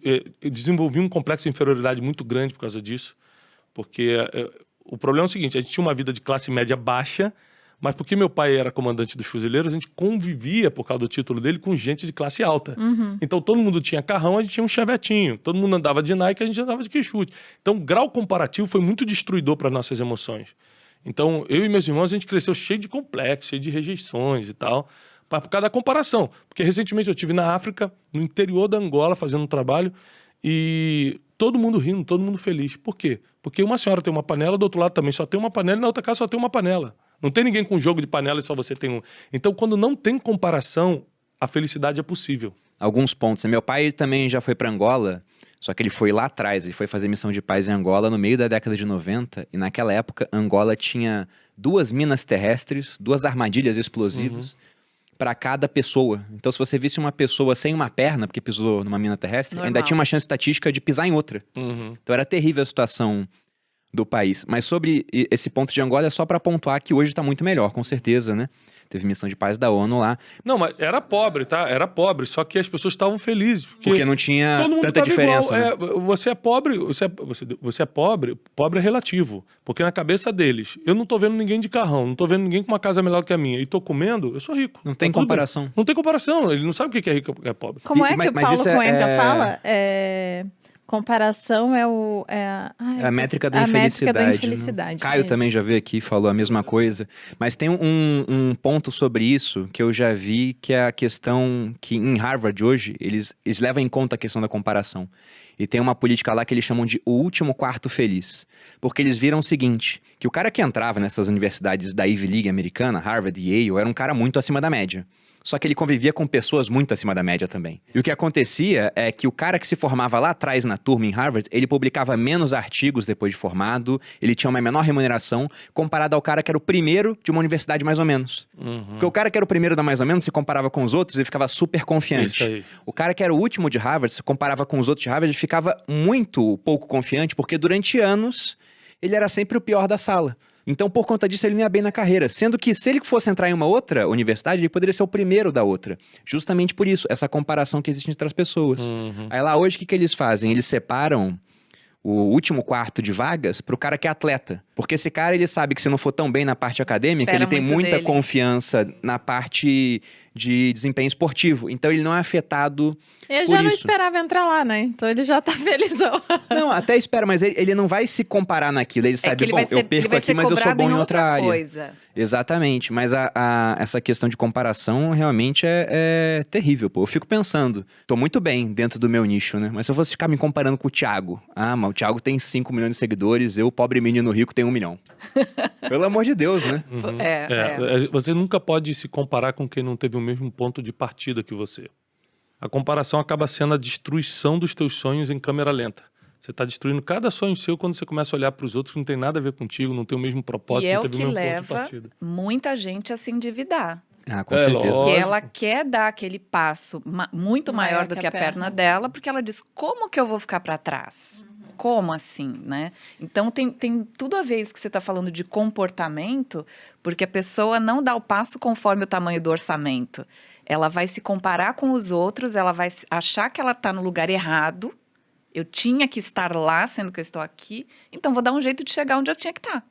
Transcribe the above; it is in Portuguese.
eu desenvolvi um complexo de inferioridade muito grande por causa disso, porque o problema é o seguinte, a gente tinha uma vida de classe média baixa, mas porque meu pai era comandante dos fuzileiros, a gente convivia, por causa do título dele, com gente de classe alta. Então, todo mundo tinha carrão, a gente tinha um chevetinho. Todo mundo andava de Nike, a gente andava de Quixote. Então, o grau comparativo foi muito destruidor para nossas emoções. Então, eu e meus irmãos, a gente cresceu cheio de complexos, cheio de rejeições e tal, por causa da comparação. Porque, recentemente, eu estive na África, no interior da Angola, fazendo um trabalho, e todo mundo rindo, todo mundo feliz. Por quê? Porque uma senhora tem uma panela, do outro lado também só tem uma panela, e na outra casa só tem uma panela. Não tem ninguém com jogo de panela e só você tem um. Então, quando não tem comparação, a felicidade é possível. Alguns pontos. Meu pai ele também já foi para Angola, só que ele foi lá atrás. Ele foi fazer missão de paz em Angola no meio da década de 90. E naquela época, Angola tinha 2 minas terrestres, 2 armadilhas explosivas para cada pessoa. Então, se você visse uma pessoa sem uma perna, porque pisou numa mina terrestre, ainda tinha uma chance estatística de pisar em outra. Então, era terrível a situação do país. Mas sobre esse ponto de Angola é só para pontuar que hoje está muito melhor, com certeza, né? Teve missão de paz da ONU lá. Não, mas era pobre, tá? Era pobre, só que as pessoas estavam felizes. Porque não tinha tanta diferença. Né? Você é pobre, você é pobre, pobre é relativo. Porque na cabeça deles, eu não tô vendo ninguém de carrão, não tô vendo ninguém com uma casa melhor que a minha, e tô comendo, eu sou rico. Não tem comparação. Não tem comparação, ele não sabe o que é rico e o que é pobre. Como é que o Paulo Cuenca fala? Comparação é a métrica da infelicidade. Né? Caio também já veio aqui e falou a mesma coisa. Mas tem um ponto sobre isso que eu já vi, que é a questão que em Harvard hoje, eles levam em conta a questão da comparação. E tem uma política lá que eles chamam de o último quarto feliz. Porque eles viram o seguinte, que o cara que entrava nessas universidades da Ivy League americana, Harvard e Yale, era um cara muito acima da média. Só que ele convivia com pessoas muito acima da média também. E o que acontecia é que o cara que se formava lá atrás na turma em Harvard, ele publicava menos artigos depois de formado, ele tinha uma menor remuneração, comparado ao cara que era o primeiro de uma universidade mais ou menos. Porque o cara que era o primeiro da mais ou menos se comparava com os outros e ficava super confiante. Isso aí. O cara que era o último de Harvard se comparava com os outros de Harvard e ficava muito pouco confiante, porque durante anos ele era sempre o pior da sala. Então, por conta disso, ele não ia bem na carreira. Sendo que, se ele fosse entrar em uma outra universidade, ele poderia ser o primeiro da outra. Justamente por isso, essa comparação que existe entre as pessoas. Aí lá hoje, o que eles fazem? Eles separam o último quarto de vagas pro cara que é atleta. Porque esse cara, ele sabe que se não for tão bem na parte acadêmica, ele tem muita confiança na parte de desempenho esportivo. Então, ele não é afetado Eu já não esperava entrar lá, né? Então, ele já tá felizão. Não, até espera, mas ele não vai se comparar naquilo. Ele sabe, bom, eu perco aqui, mas eu sou bom em outra área. Coisa. Exatamente, mas essa questão de comparação realmente é terrível, pô. Eu fico pensando, tô muito bem dentro do meu nicho, né? Mas se eu fosse ficar me comparando com o Thiago, mas o Thiago tem 5 milhões de seguidores, eu, pobre menino rico, tenho 1 milhão. Pelo amor de Deus, né? Você nunca pode se comparar com quem não teve o mesmo ponto de partida que você. A comparação acaba sendo a destruição dos teus sonhos em câmera lenta. Você está destruindo cada sonho seu quando você começa a olhar para os outros que não tem nada a ver contigo, não tem o mesmo propósito, não tem o mesmo ponto de partida. Muita gente a se endividar. Com certeza. Porque ela quer dar aquele passo muito maior do que a perna dela, porque ela diz, como que eu vou ficar para trás? Como assim, né? Então, tem tudo a ver isso que você está falando de comportamento, porque a pessoa não dá o passo conforme o tamanho do orçamento. Ela vai se comparar com os outros, ela vai achar que ela está no lugar errado. Eu tinha que estar lá, sendo que eu estou aqui. Então, vou dar um jeito de chegar onde eu tinha que estar.